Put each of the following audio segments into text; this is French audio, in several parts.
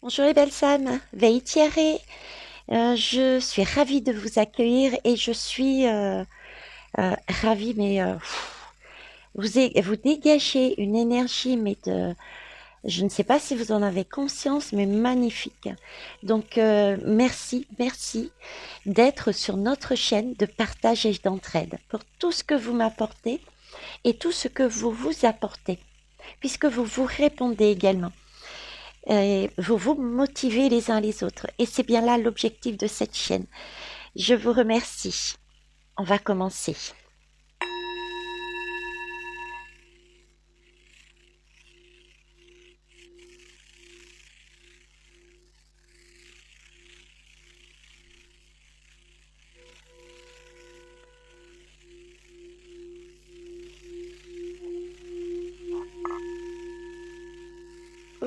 Bonjour les belles âmes, Veitiere. Je suis ravie de vous accueillir et je suis ravie, mais vous dégagez une énergie, mais je ne sais pas si vous en avez conscience, mais magnifique. Donc merci d'être sur notre chaîne de partage et d'entraide pour tout ce que vous m'apportez et tout ce que vous vous apportez, puisque vous vous répondez également. Vous vous motivez les uns les autres. Et c'est bien là l'objectif de cette chaîne. Je vous remercie. On va commencer.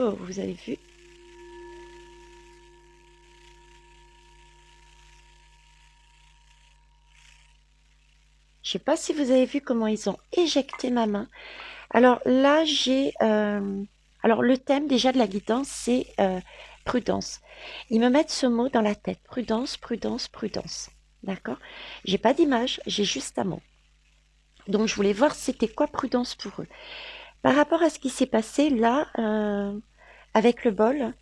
Oh, vous avez vu? Je sais pas si vous avez vu comment ils ont éjecté ma main. Alors là, alors le thème déjà de la guidance, c'est prudence. Ils me mettent ce mot dans la tête. Prudence, prudence, prudence. D'accord? J'ai pas d'image, j'ai juste un mot. Donc je voulais voir c'était quoi prudence pour eux. Par rapport à ce qui s'est passé là, avec le bol,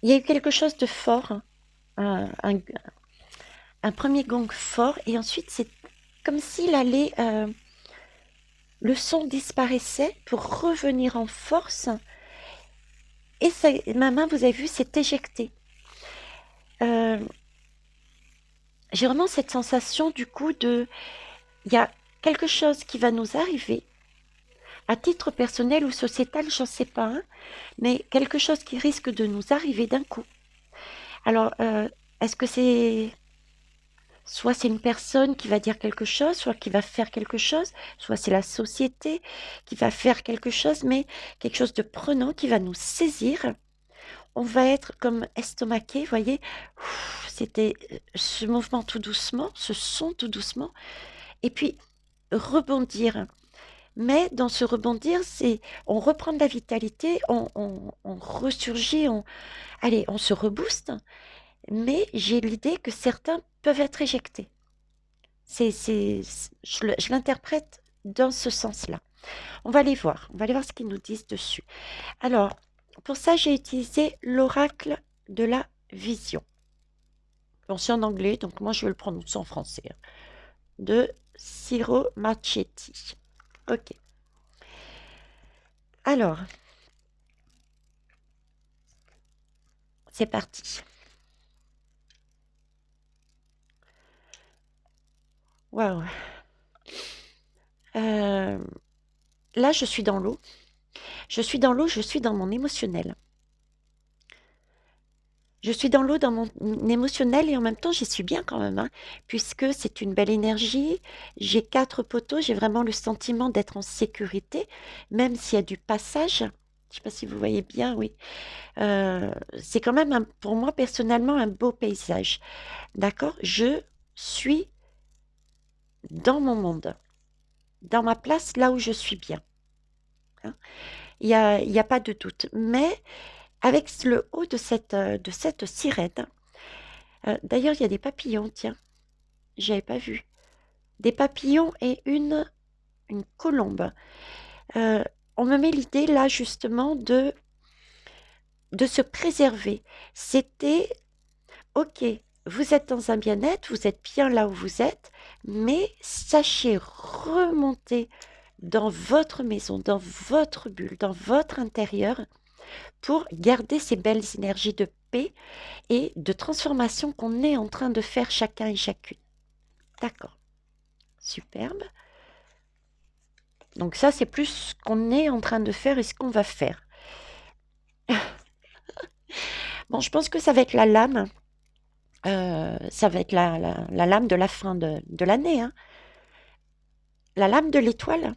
il y a eu quelque chose de fort, un, un- un premier gong fort, et ensuite c'est comme s'il allait, le son disparaissait pour revenir en force, et ma main, vous avez vu, s'est éjectée. Euh, j'ai vraiment cette sensation du coup il y a quelque chose qui va nous arriver, à titre personnel ou sociétal, j'en sais pas, hein, mais quelque chose qui risque de nous arriver d'un coup. Alors, est-ce que soit c'est une personne qui va dire quelque chose, soit qui va faire quelque chose, soit c'est la société qui va faire quelque chose, mais quelque chose de prenant qui va nous saisir. On va être comme estomaqué, vous voyez. C'était ce mouvement tout doucement, ce son tout doucement, et puis rebondir. Mais dans ce rebondir, on reprend de la vitalité, on ressurgit, allez, on se rebooste. Mais j'ai l'idée que certains peuvent être éjectés. Je l'interprète dans ce sens-là. On va aller voir ce qu'ils nous disent dessus. Alors, pour ça, j'ai utilisé l'oracle de la vision. Bon, c'est en anglais, donc moi je vais le prononcer en français. De Ciro Marchetti. Ok. Alors, c'est parti. Waouh. Euh, là, je suis dans l'eau. Je suis dans l'eau, je suis dans mon émotionnel. Je suis dans l'eau, dans mon émotionnel et en même temps, j'y suis bien quand même, hein, puisque c'est une belle énergie. J'ai 4 poteaux, j'ai vraiment le sentiment d'être en sécurité, même s'il y a du passage. Je ne sais pas si vous voyez bien, oui. C'est quand même, pour moi, personnellement, un beau paysage. D'accord? Je suis dans mon monde, dans ma place, là où je suis bien, hein. Il y a pas de doute. Mais avec le haut de cette sirène, d'ailleurs, il y a des papillons, tiens. J'avais pas vu. Des papillons et une colombe. Euh, on me met l'idée là justement de se préserver. C'était ok, vous êtes dans un bien-être, vous êtes bien là où vous êtes, mais sachez remonter dans votre maison, dans votre bulle, dans votre intérieur pour garder ces belles énergies de paix et de transformation qu'on est en train de faire chacun et chacune. D'accord, superbe. Donc ça, c'est plus ce qu'on est en train de faire et ce qu'on va faire. Bon, je pense que ça va être la lame. Ça va être la lame de la fin de l'année, hein. La lame de l'étoile.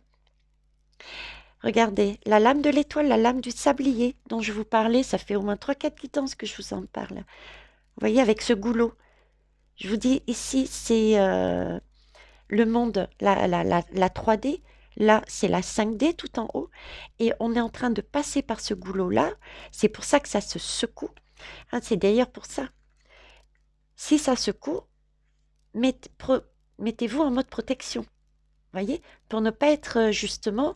Regardez, la lame de l'étoile, la lame du sablier dont je vous parlais, ça fait au moins 3-4 guidances que je vous en parle. Vous voyez, avec ce goulot. Je vous dis, ici, c'est le monde, la 3D, Là, c'est la 5D tout en haut. Et on est en train de passer par ce goulot-là. C'est pour ça que ça se secoue. Hein, c'est d'ailleurs pour ça. Si ça secoue, mettez-vous en mode protection. Voyez, pour ne pas être justement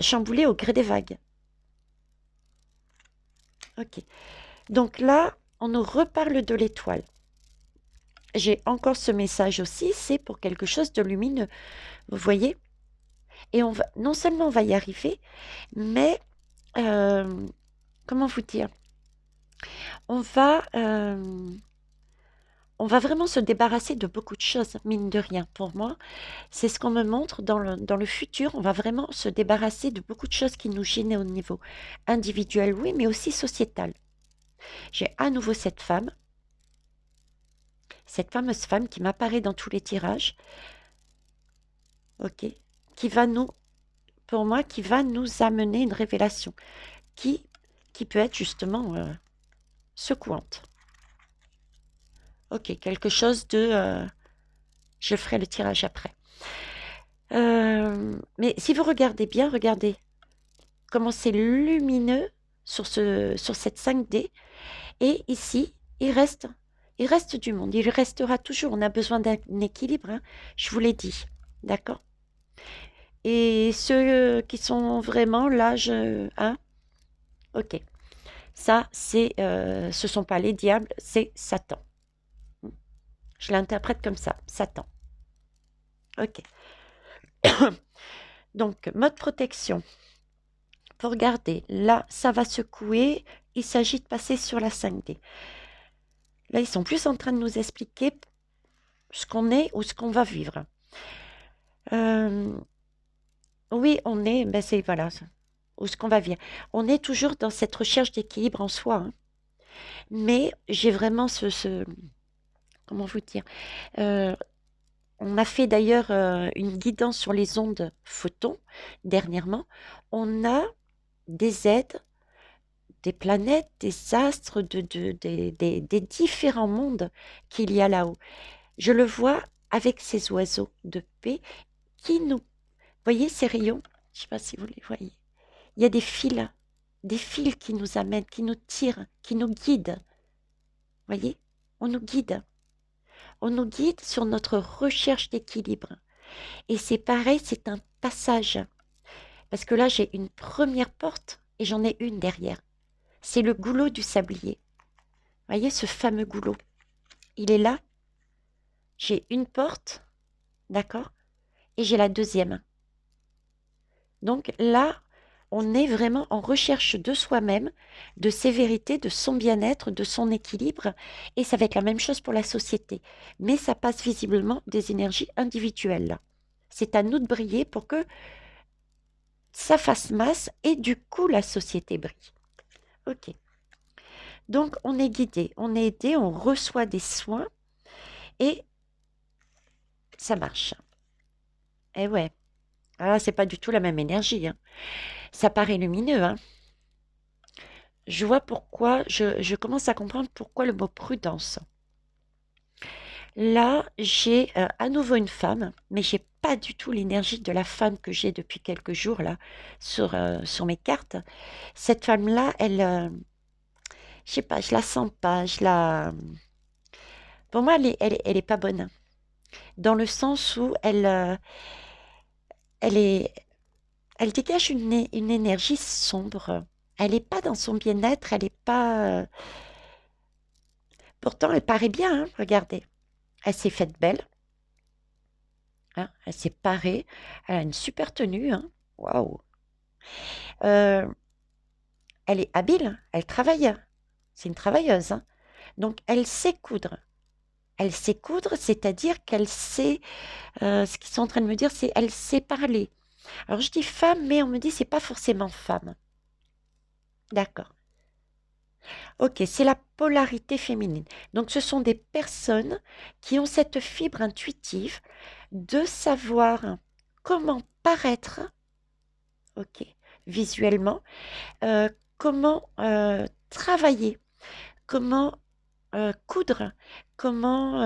chamboulé au gré des vagues. Ok. Donc là, on nous reparle de l'étoile. J'ai encore ce message aussi, c'est pour quelque chose de lumineux. Vous voyez? Et on va, non seulement on va y arriver, mais comment vous dire? On va, on va vraiment se débarrasser de beaucoup de choses, mine de rien. Pour moi, c'est ce qu'on me montre dans le futur. On va vraiment se débarrasser de beaucoup de choses qui nous gênaient au niveau individuel, oui, mais aussi sociétal. J'ai à nouveau cette fameuse femme qui m'apparaît dans tous les tirages, ok, qui va nous, pour moi, qui va nous amener une révélation qui, qui peut être justement secouante. Ok, quelque chose de... je ferai le tirage après. Mais si vous regardez bien, regardez comment c'est lumineux sur cette 5D. Et ici, il reste du monde. Il restera toujours. On a besoin d'un équilibre, hein, je vous l'ai dit. D'accord? Et ceux qui sont vraiment là, hein, ok. Ça, ce sont pas les diables, c'est Satan. Je l'interprète comme ça, Satan. Ok. Donc, mode protection. Pour regarder, là, ça va secouer. Il s'agit de passer sur la 5D. Là, ils sont plus en train de nous expliquer ce qu'on est ou ce qu'on va vivre. Oui, on est, ben c'est, voilà, ou ce qu'on va vivre. On est toujours dans cette recherche d'équilibre en soi, hein. Mais j'ai vraiment comment vous dire, on a fait d'ailleurs une guidance sur les ondes photons dernièrement. On a des aides, des planètes, des astres, des différents mondes qu'il y a là-haut. Je le vois avec ces oiseaux de paix qui nous... Voyez ces rayons? Je ne sais pas si vous les voyez. Il y a des fils qui nous amènent, qui nous tirent, qui nous guident. Voyez? On nous guide. On nous guide sur notre recherche d'équilibre. Et c'est pareil, c'est un passage. Parce que là, j'ai une première porte et j'en ai une derrière. C'est le goulot du sablier. Voyez ce fameux goulot? Il est là. J'ai une porte, d'accord? Et j'ai la deuxième. Donc là, on est vraiment en recherche de soi-même, de ses vérités, de son bien-être, de son équilibre. Et ça va être la même chose pour la société. Mais ça passe visiblement des énergies individuelles. C'est à nous de briller pour que ça fasse masse et du coup la société brille. Ok. Donc on est guidé, on est aidé, on reçoit des soins et ça marche. Et ouais. Ah, c'est pas du tout la même énergie, hein. Ça paraît lumineux, hein. Je vois pourquoi, je commence à comprendre pourquoi le mot prudence. Là, j'ai à nouveau une femme, mais j'ai pas du tout l'énergie de la femme que j'ai depuis quelques jours là sur mes cartes. Cette femme-là, elle, je sais pas, je la sens pas, pour moi, elle est pas bonne, dans le sens où elle est, elle dégage une énergie sombre. Elle n'est pas dans son bien-être, elle n'est pas. Pourtant, elle paraît bien, hein, regardez. Elle s'est faite belle, hein, elle s'est parée, elle a une super tenue, hein. Waouh! Euh, Elle est habile, elle travaille. C'est une travailleuse, hein. Donc, elle sait coudre. Elle sait coudre, c'est-à-dire qu'elle sait. Ce qu'ils sont en train de me dire, c'est elle sait parler. Alors, je dis femme, mais on me dit c'est pas forcément femme. D'accord. Ok, c'est la polarité féminine. Donc, ce sont des personnes qui ont cette fibre intuitive de savoir comment paraître, ok, visuellement, euh, comment travailler, comment coudre, comment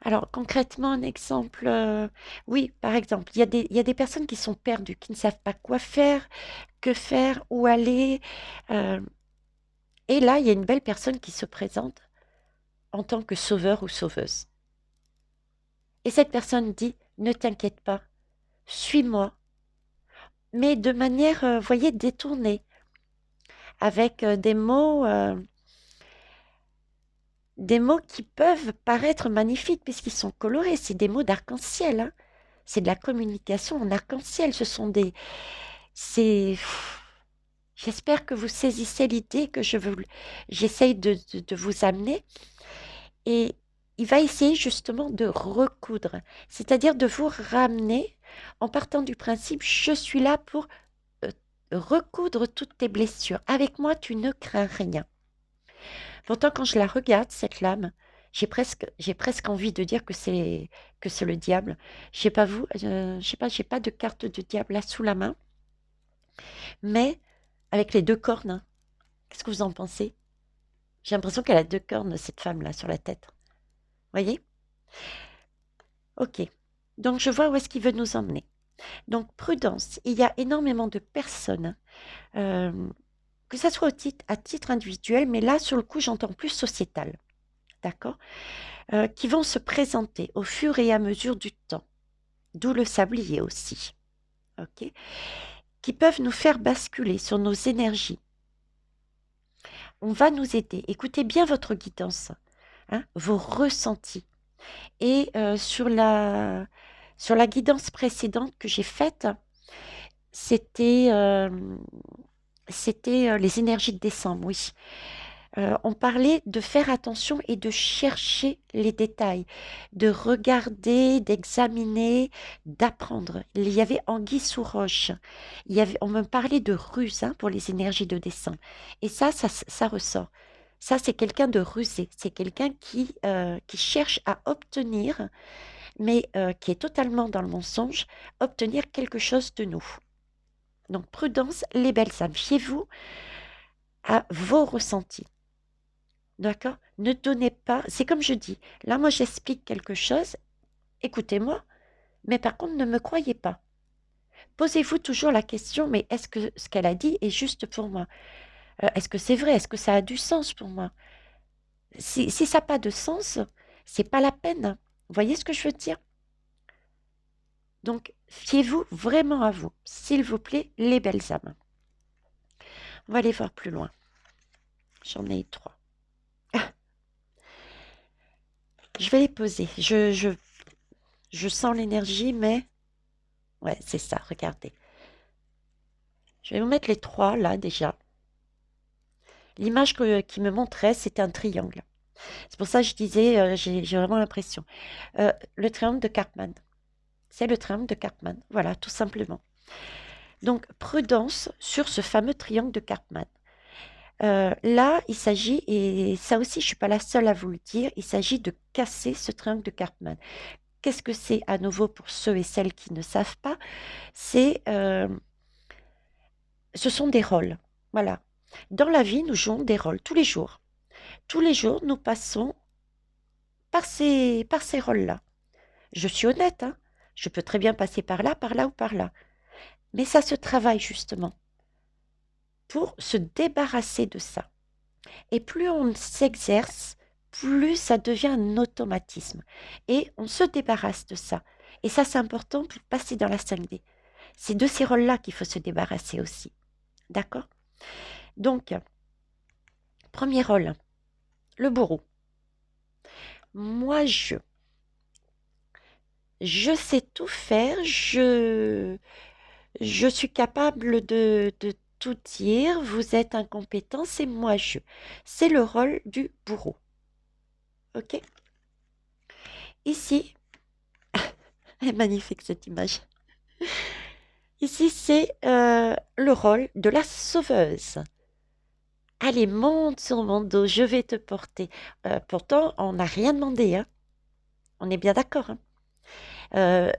Alors concrètement, un exemple, oui, par exemple, il y a des personnes qui sont perdues, qui ne savent pas quoi faire, que faire, où aller. euh, et là, il y a une belle personne qui se présente en tant que sauveur ou sauveuse. Et cette personne dit, ne t'inquiète pas, suis-moi, mais de manière, voyez, détournée, avec des mots qui peuvent paraître magnifiques puisqu'ils sont colorés. C'est des mots d'arc-en-ciel, hein. C'est de la communication en arc-en-ciel. C'est, j'espère que vous saisissez l'idée que j'essaye de vous amener. Et il va essayer justement de recoudre, c'est-à-dire de vous ramener en partant du principe, je suis là pour euh, recoudre toutes tes blessures. Avec moi, tu ne crains rien. Pourtant, quand je la regarde, cette lame, j'ai presque envie de dire que c'est le diable. Je sais pas vous, je sais pas, j'ai pas de carte de diable là sous la main, mais avec les deux cornes, hein, qu'est-ce que vous en pensez? J'ai l'impression qu'elle a deux cornes, cette femme-là, sur la tête. Voyez? Ok. Donc, je vois où est-ce qu'il veut nous emmener. Donc, prudence. Il y a énormément de personnes, euh, que ça soit à titre individuel, mais là, sur le coup, j'entends plus sociétal. D'accord? Qui vont se présenter au fur et à mesure du temps, d'où le sablier aussi, ok, qui peuvent nous faire basculer sur nos énergies. On va nous aider. Écoutez bien votre guidance, hein, vos ressentis. Et sur la guidance précédente que j'ai faite, c'était les énergies de décembre, oui. On parlait de faire attention et de chercher les détails, de regarder, d'examiner, d'apprendre. Il y avait anguille sous roche. On me parlait de ruse, hein, pour les énergies de dessin. Et ça ressort. Ça, c'est quelqu'un de rusé. C'est quelqu'un qui cherche à obtenir, mais qui est totalement dans le mensonge, obtenir quelque chose de nous. Donc, prudence, les belles âmes. Fiez-vous à vos ressentis. D'accord? Ne donnez pas, c'est comme je dis, là moi j'explique quelque chose, écoutez-moi, mais par contre ne me croyez pas. Posez-vous toujours la question, mais est-ce que ce qu'elle a dit est juste pour moi? Est-ce que c'est vrai? Est-ce que ça a du sens pour moi? Si ça n'a pas de sens, c'est pas la peine. Vous voyez ce que je veux dire? Donc, fiez-vous vraiment à vous, s'il vous plaît, les belles âmes. On va aller voir plus loin. J'en ai trois. Je vais les poser. Je sens l'énergie, mais ouais, c'est ça, regardez. Je vais vous mettre les trois là déjà. L'image qui me montrait, c'était un triangle. C'est pour ça que je disais, j'ai vraiment l'impression. Le triangle de Karpman. C'est le triangle de Karpman. Voilà, tout simplement. Donc, prudence sur ce fameux triangle de Karpman. Là, il s'agit, et ça aussi, je ne suis pas la seule à vous le dire, il s'agit de casser ce triangle de Karpman. Qu'est-ce que c'est à nouveau pour ceux et celles qui ne savent pas? Ce sont des rôles. Voilà. Dans la vie, nous jouons des rôles tous les jours. Tous les jours, nous passons par ces rôles-là. Je suis honnête, hein. Je peux très bien passer par là ou par là. Mais ça se travaille justement pour se débarrasser de ça. Et plus on s'exerce, plus ça devient un automatisme. Et on se débarrasse de ça. Et ça, c'est important pour passer dans la 5D. C'est de ces rôles-là qu'il faut se débarrasser aussi. D'accord? Donc, premier rôle, le bourreau. Moi, je sais tout faire, je suis capable de tout dire, vous êtes incompétent, c'est moi je. C'est le rôle du bourreau. Ok? Ici, elle est magnifique cette image. Ici, c'est le rôle de la sauveuse. Allez, monte sur mon dos, je vais te porter. Pourtant, on n'a rien demandé, hein. On est bien d'accord, hein. Euh,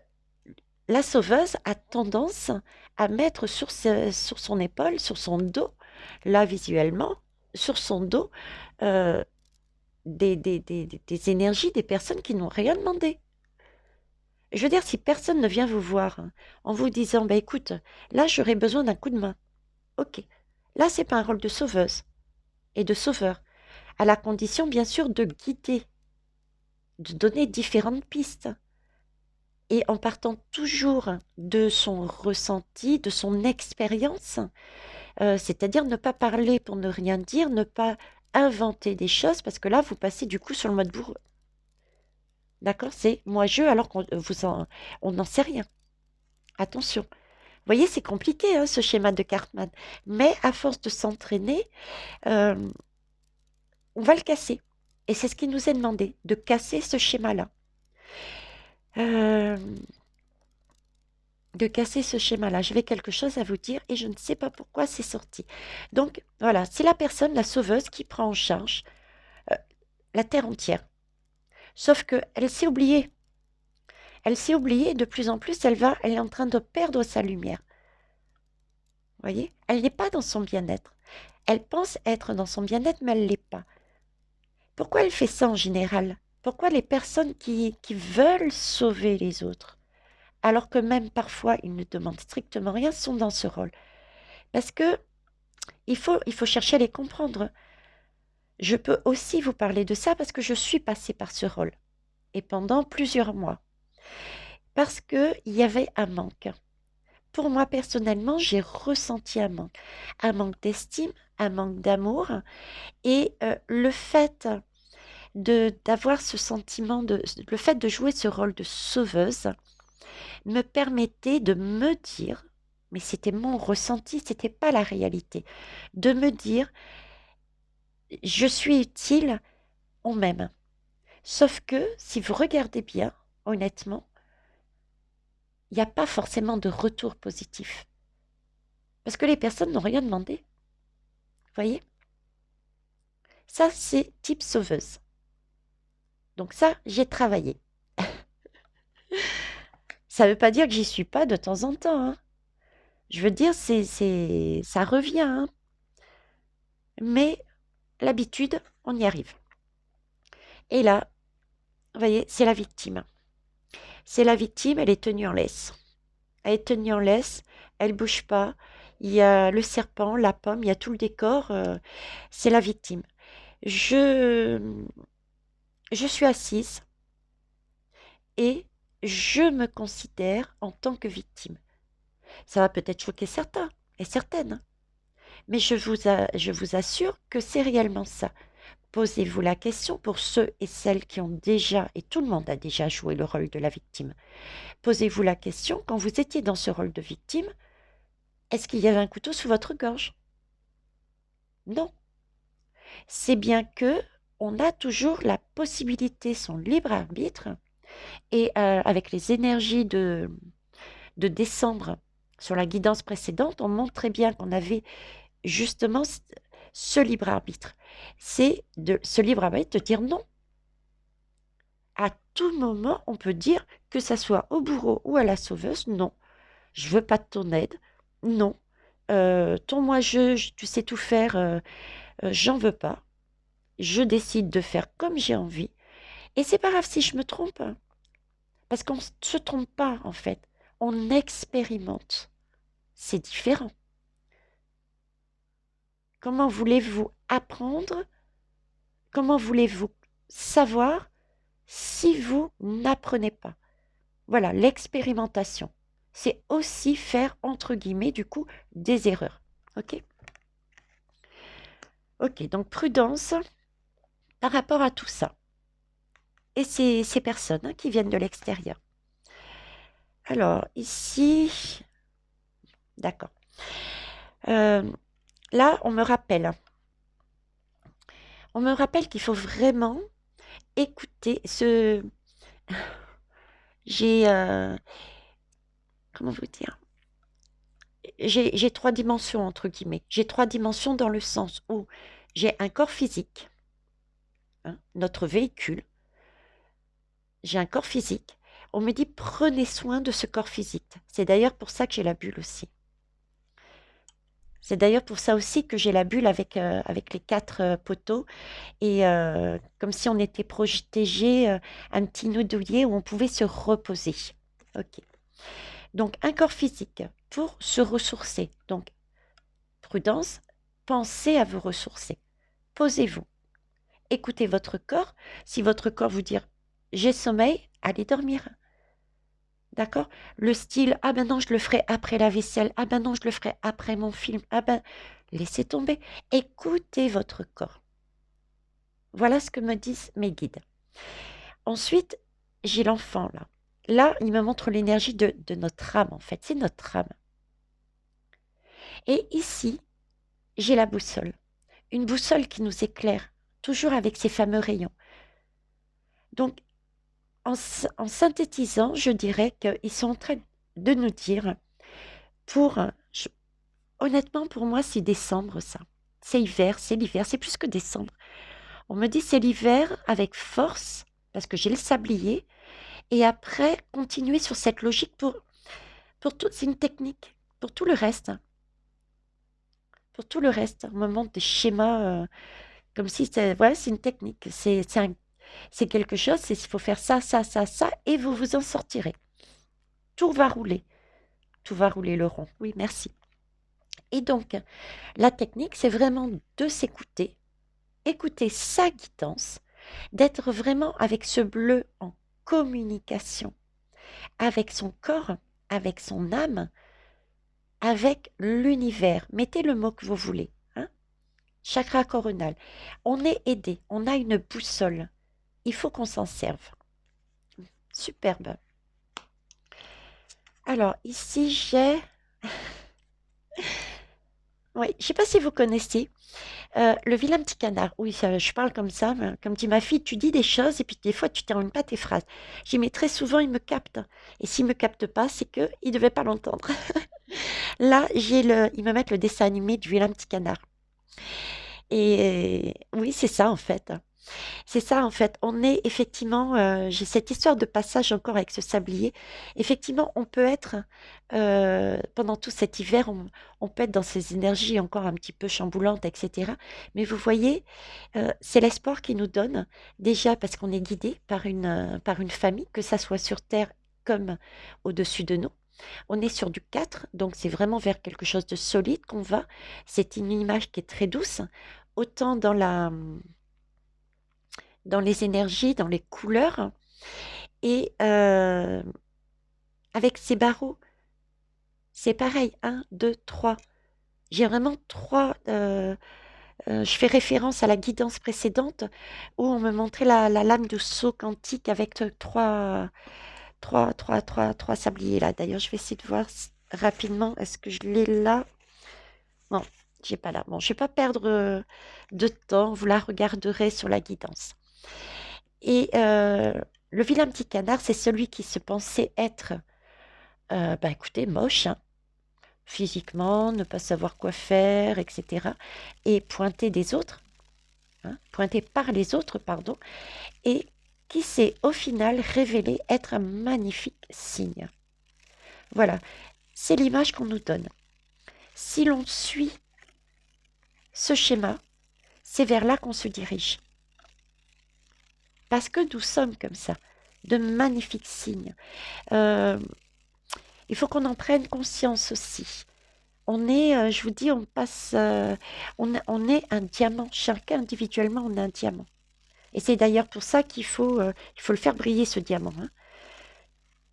la sauveuse a tendance à mettre sur son épaule, sur son dos, là visuellement, sur son dos, euh, des énergies des personnes qui n'ont rien demandé. Je veux dire, si personne ne vient vous voir hein, en vous disant, bah écoute, là j'aurais besoin d'un coup de main. Ok. Là, c'est pas un rôle de sauveuse et de sauveur, à la condition bien sûr de guider, de donner différentes pistes. Et en partant toujours de son ressenti, de son expérience, c'est-à-dire ne pas parler pour ne rien dire, ne pas inventer des choses, parce que là, vous passez du coup sur le mode bourreau. D'accord? C'est moi-je, alors on n'en sait rien. Attention. Vous voyez, c'est compliqué, hein, ce schéma de Cartman. Mais à force de s'entraîner, euh, on va le casser. Et c'est ce qui nous est demandé, de casser ce schéma-là. Euh, de casser ce schéma-là. J'avais quelque chose à vous dire et je ne sais pas pourquoi c'est sorti. Donc voilà, c'est la personne, la sauveuse, qui prend en charge euh, la Terre entière. Sauf qu'elle s'est oubliée. Elle s'est oubliée et de plus en plus, elle est en train de perdre sa lumière. Vous voyez? Elle n'est pas dans son bien-être. Elle pense être dans son bien-être, mais elle ne l'est pas. Pourquoi elle fait ça en général? Pourquoi les personnes qui veulent sauver les autres, alors que même parfois ils ne demandent strictement rien, sont dans ce rôle? Parce que il faut chercher à les comprendre. Je peux aussi vous parler de ça parce que je suis passée par ce rôle, et pendant plusieurs mois. Parce qu'il y avait un manque. Pour moi, personnellement, j'ai ressenti un manque d'estime, un manque d'amour, et le fait d'avoir ce sentiment, le fait de jouer ce rôle de sauveuse, me permettait de me dire, mais c'était mon ressenti, c'était pas la réalité, de me dire, je suis utile, on m'aime. Sauf que, si vous regardez bien, honnêtement, il n'y a pas forcément de retour positif. Parce que les personnes n'ont rien demandé. Vous voyez? Ça, c'est type sauveuse. Donc ça, j'ai travaillé. Ça ne veut pas dire que j'y suis pas de temps en temps, hein. Je veux dire, ça revient, hein. Mais l'habitude, on y arrive. Et là, vous voyez, c'est la victime. C'est la victime, elle est tenue en laisse. Elle est tenue en laisse, elle bouge pas. Il y a le serpent, la pomme, il y a tout le décor. C'est la victime. Je, je suis assise et je me considère en tant que victime. Ça va peut-être choquer certains et certaines, mais je vous assure que c'est réellement ça. Posez-vous la question pour ceux et celles qui ont déjà, et tout le monde a déjà joué le rôle de la victime. Posez-vous la question, quand vous étiez dans ce rôle de victime, est-ce qu'il y avait un couteau sous votre gorge? Non. C'est bien que on a toujours la possibilité, son libre arbitre, et avec les énergies de décembre sur la guidance précédente, on montrait bien qu'on avait justement ce libre arbitre. C'est de ce libre arbitre de dire non. À tout moment, on peut dire, que ça soit au bourreau ou à la sauveuse, non, je veux pas de ton aide, non, ton moi-je, tu sais tout faire, j'en veux pas. Je décide de faire comme j'ai envie. Et c'est pas grave si je me trompe, hein, parce qu'on ne se trompe pas en fait. On expérimente. C'est différent. Comment voulez-vous apprendre? Comment voulez-vous savoir si vous n'apprenez pas? Voilà, l'expérimentation. C'est aussi faire, entre guillemets, du coup, des erreurs. OK? OK, donc prudence par rapport à tout ça. Et ces personnes hein, qui viennent de l'extérieur. Alors, ici, d'accord. Là, on me rappelle qu'il faut vraiment écouter ce... J'ai... comment vous dire? J'ai trois dimensions, entre guillemets. J'ai trois dimensions dans le sens où j'ai un corps physique, hein, notre véhicule. J'ai un corps physique. On me dit prenez soin de ce corps physique. C'est d'ailleurs pour ça que j'ai la bulle aussi. C'est d'ailleurs pour ça aussi que j'ai la bulle avec les quatre poteaux et comme si on était protégé, un petit nœud douillet où on pouvait se reposer. Ok. Donc un corps physique pour se ressourcer. Donc prudence, pensez à vous ressourcer. Posez-vous. Écoutez votre corps. Si votre corps vous dit j'ai sommeil, allez dormir. D'accord? Le style, ah ben non, je le ferai après la vaisselle, ah ben non, je le ferai après mon film, ah ben, laissez tomber. Écoutez votre corps. Voilà ce que me disent mes guides. Ensuite, j'ai l'enfant là. Là, il me montre l'énergie de notre âme en fait. C'est notre âme. Et ici, j'ai la boussole. Une boussole qui nous éclaire, toujours avec ses fameux rayons. Donc, en synthétisant, je dirais qu'ils sont en train de nous dire, pour, honnêtement, pour moi, c'est décembre, ça. C'est hiver, c'est l'hiver, c'est plus que décembre. On me dit c'est l'hiver avec force, parce que j'ai le sablier, et après, continuer sur cette logique pour tout, c'est une technique, pour tout le reste. Pour tout le reste, on me montre des schémas, comme si c'était, ouais, c'est une technique, c'est quelque chose, il faut faire ça, ça, ça, ça, et vous vous en sortirez. Tout va rouler, tout va rouler le rond. Oui, merci. Et donc, la technique, c'est vraiment de s'écouter, écouter sa guidance, d'être vraiment avec ce bleu en communication, avec son corps, avec son âme, avec l'univers. Mettez le mot que vous voulez. Hein. Chakra coronal. On est aidé, on a une boussole. Il faut qu'on s'en serve. Superbe. Alors, ici, j'ai... Oui, je ne sais pas si vous connaissez le vilain petit canard. Oui, je parle comme ça. Mais comme dit ma fille, tu dis des choses et puis des fois, tu ne termines pas tes phrases. J'y mets très souvent, il me capte. Et s'il ne me capte pas, c'est qu'il ne devait pas l'entendre. Là, ils me mettent le dessin animé du vilain petit canard. Et oui, c'est ça en fait. C'est ça en fait. On est effectivement, j'ai cette histoire de passage encore avec ce sablier. Effectivement, on peut être, pendant tout cet hiver, on peut être dans ces énergies encore un petit peu chamboulantes, etc. Mais vous voyez, c'est l'espoir qui nous donne, déjà parce qu'on est guidé par une famille, que ça soit sur terre comme au-dessus de nous. On est sur du 4, donc c'est vraiment vers quelque chose de solide qu'on va. C'est une image qui est très douce, autant dans les énergies, dans les couleurs, et avec ces barreaux, c'est pareil, un, 2, 3. J'ai vraiment 3. Je fais référence à la guidance précédente où on me montrait la lame du saut quantique avec 3 sabliers là. D'ailleurs, je vais essayer de voir rapidement. Est-ce que je l'ai là? Non, j'ai pas là. Bon, je vais pas perdre de temps. Vous la regarderez sur la guidance. Et le vilain petit canard, c'est celui qui se pensait être, bah écoutez, moche, hein, physiquement, ne pas savoir quoi faire, etc. Et pointé des autres, hein, pointé par les autres, pardon, et qui s'est au final révélé être un magnifique signe. Voilà, c'est l'image qu'on nous donne. Si l'on suit ce schéma, c'est vers là qu'on se dirige. Parce que nous sommes comme ça, de magnifiques signes. Euh, il faut qu'on en prenne conscience aussi. On est, je vous dis, on passe, on est un diamant. Chacun individuellement, on est un diamant. Et c'est d'ailleurs pour ça il faut le faire briller ce diamant, hein,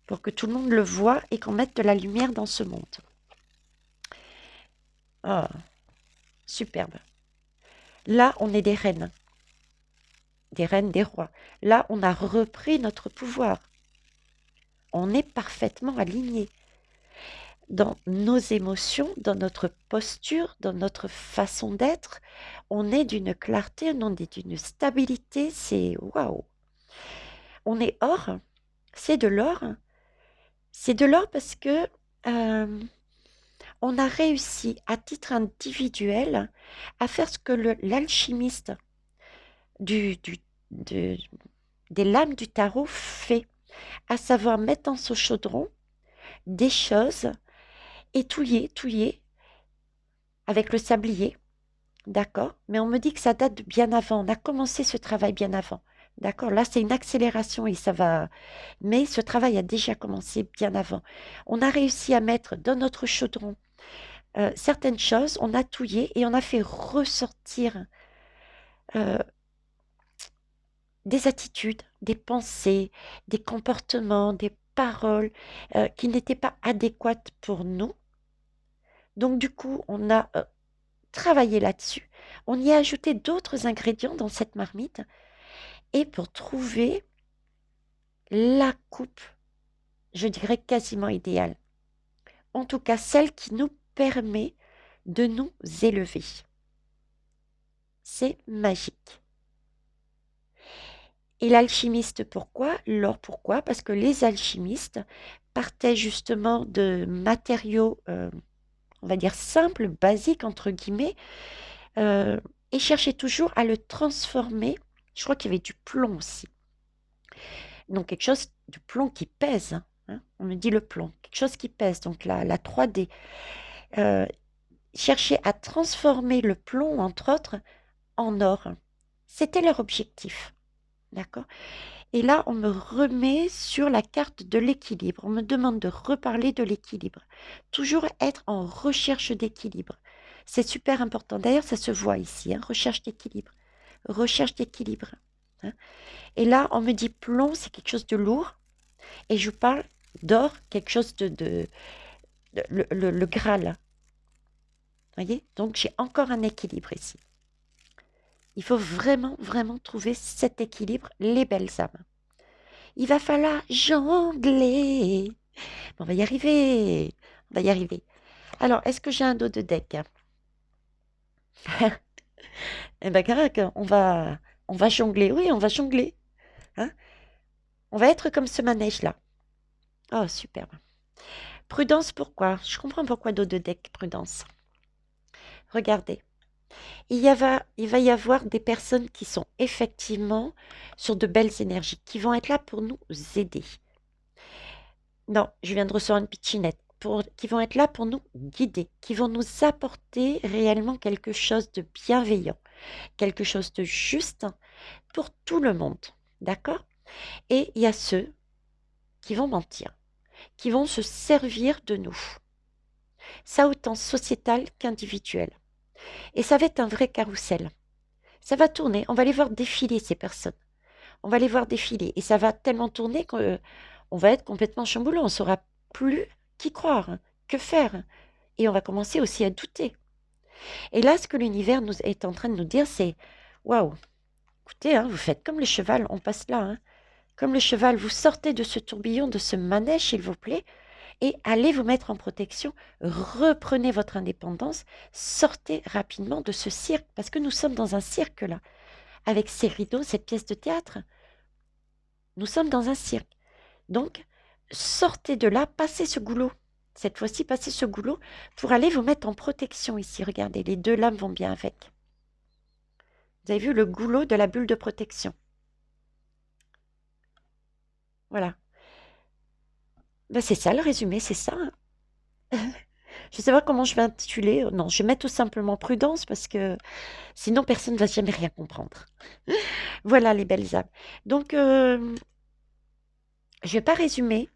pour que tout le monde le voit et qu'on mette de la lumière dans ce monde. Ah, superbe. Là, on est des reines, des rois. Là, on a repris notre pouvoir. On est parfaitement alignés dans nos émotions, dans notre posture, dans notre façon d'être. On est d'une clarté, on est d'une stabilité, c'est waouh. On est or, c'est de l'or. C'est de l'or parce que on a réussi à titre individuel à faire ce que l'alchimiste du, du- de- des lames du tarot fait, à savoir mettre dans ce chaudron des choses et touiller avec le sablier, d'accord? Mais on me dit que ça date de bien avant. On a commencé ce travail bien avant. D'accord? Là, c'est une accélération et ça va. Mais ce travail a déjà commencé bien avant. On a réussi à mettre dans notre chaudron certaines choses, on a touillé et on a fait ressortir euh, des attitudes, des pensées, des comportements, des paroles qui n'étaient pas adéquates pour nous. Donc du coup, on a travaillé là-dessus. On y a ajouté d'autres ingrédients dans cette marmite et pour trouver la coupe, je dirais quasiment idéale. En tout cas, celle qui nous permet de nous élever. C'est magique. Et l'alchimiste, pourquoi? L'or, pourquoi? Parce que les alchimistes partaient justement de matériaux, on va dire simples, basiques, entre guillemets, et cherchaient toujours à le transformer. Je crois qu'il y avait du plomb aussi. Donc quelque chose de plomb qui pèse, hein, on me dit le plomb, quelque chose qui pèse, donc la 3D. Chercher à transformer le plomb, entre autres, en or. C'était leur objectif, d'accord? Et là, on me remet sur la carte de l'équilibre. On me demande de reparler de l'équilibre. Toujours être en recherche d'équilibre. C'est super important. D'ailleurs, ça se voit ici, hein, recherche d'équilibre. Recherche d'équilibre. Hein. Et là, on me dit plomb, c'est quelque chose de lourd. Et je parle d'or, quelque chose le Graal. Voyez? Donc, j'ai encore un équilibre ici. Il faut vraiment, vraiment trouver cet équilibre, les belles âmes. Il va falloir jongler. On va y arriver. On va y arriver. Alors, est-ce que j'ai un dos de deck? Eh ben, carac, on va jongler. Oui, on va jongler. Hein? On va être comme ce manège-là. Oh, superbe. Prudence, pourquoi? Je comprends pourquoi dos de deck, prudence. Regardez. Il va y avoir des personnes qui sont effectivement sur de belles énergies, qui vont être là pour nous aider. Non, je viens de recevoir une pitchinette. Qui vont être là pour nous guider, qui vont nous apporter réellement quelque chose de bienveillant, quelque chose de juste pour tout le monde. D'accord? Et il y a ceux qui vont mentir, qui vont se servir de nous. Ça autant sociétal qu'individuel. Et ça va être un vrai carrousel. Ça va tourner, on va les voir défiler ces personnes. On va les voir défiler et ça va tellement tourner qu'on va être complètement chamboulé. On ne saura plus qui croire, que faire. Et on va commencer aussi à douter. Et là, ce que l'univers nous est en train de nous dire, c'est waouh, écoutez, hein, vous faites comme le cheval, on passe là. Hein. Comme le cheval, vous sortez de ce tourbillon, de ce manège, s'il vous plaît, et allez vous mettre en protection. Reprenez votre indépendance. Sortez rapidement de ce cirque, parce que nous sommes dans un cirque là, avec ces rideaux, cette pièce de théâtre. Nous sommes dans un cirque. Donc, sortez de là, passez ce goulot. Cette fois-ci, passez ce goulot pour aller vous mettre en protection ici. Regardez, les deux lames vont bien avec. Vous avez vu le goulot de la bulle de protection. Voilà. Ben, c'est ça le résumé, c'est ça. Hein. Je ne sais pas comment je vais intituler. Non, je vais mettre tout simplement prudence parce que sinon personne ne va jamais rien comprendre. Voilà les belles âmes. Donc, je ne vais pas résumer.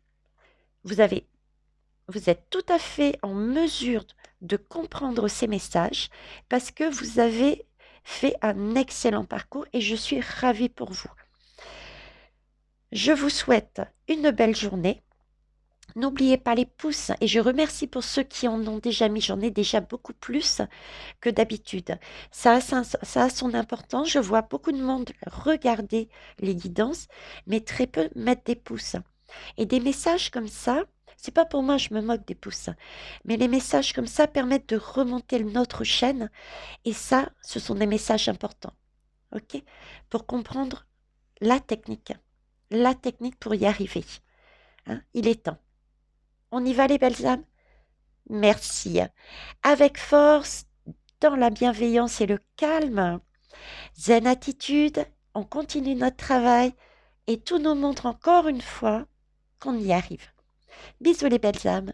Vous êtes tout à fait en mesure de comprendre ces messages parce que vous avez fait un excellent parcours et je suis ravie pour vous. Je vous souhaite une belle journée. N'oubliez pas les pouces et je remercie pour ceux qui en ont déjà mis. J'en ai déjà beaucoup plus que d'habitude. Ça a son importance. Je vois beaucoup de monde regarder les guidances, mais très peu mettre des pouces. Et des messages comme ça, c'est pas pour moi, je me moque des pouces, mais les messages comme ça permettent de remonter notre chaîne et ça, ce sont des messages importants, ok? Pour comprendre la technique pour y arriver. Hein, il est temps. On y va les belles âmes? Merci. Avec force, dans la bienveillance et le calme, zen attitude, on continue notre travail et tout nous montre encore une fois qu'on y arrive. Bisous les belles âmes.